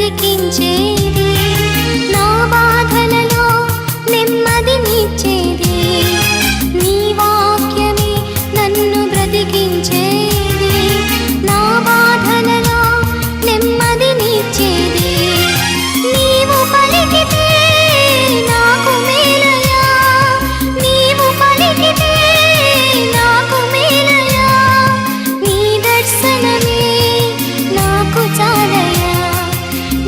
బ్రతికించేది, నా బాధలలో నెమ్మదినిచ్చేది, నీ వాక్యమే నన్ను బ్రతికించేది, నా బాధలలో నెమ్మదినిచ్చేది. నీవు పలికితే నాకు మేలయా, నీవు పలికితే నాకు మేలయా, నీ దర్శనమే నాకు చాలయా,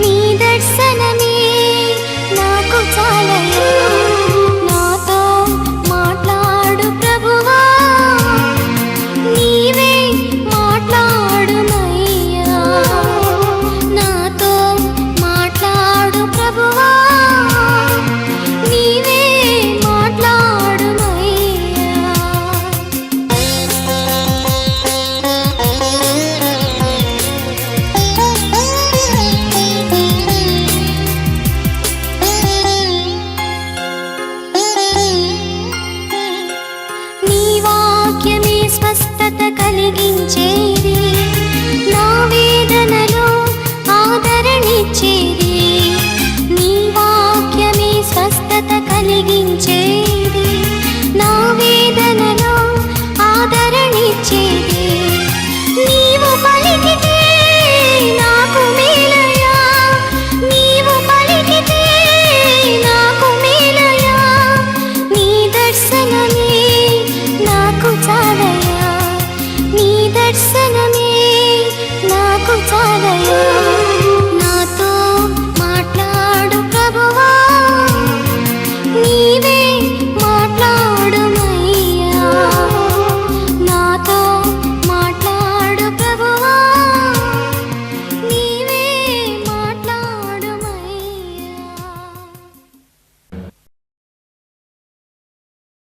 నీ దర్శనమే నాకు చాలయా. నాతో మాట్లాడు ప్రభువా, నీవే మాట్లాడుమయ్యా, నాతో మాట్లాడు ప్రభువా, నీవే మాట్లాడుమయ్యా. నీ వాక్యమే స్వస్థత కలిగించేది, నా వేదనలో ఆదరణిచ్చేది, నీ వాక్యమే స్వస్థత కలిగించేది, నా వేదనలో ఆదరణిచ్చేది. నీవు పలికితే నాకు మేలయా, నీవు పలికితే నాకు మేలయా, నీ దర్శనమే నాకు చాలయా, నీ దర్శనమే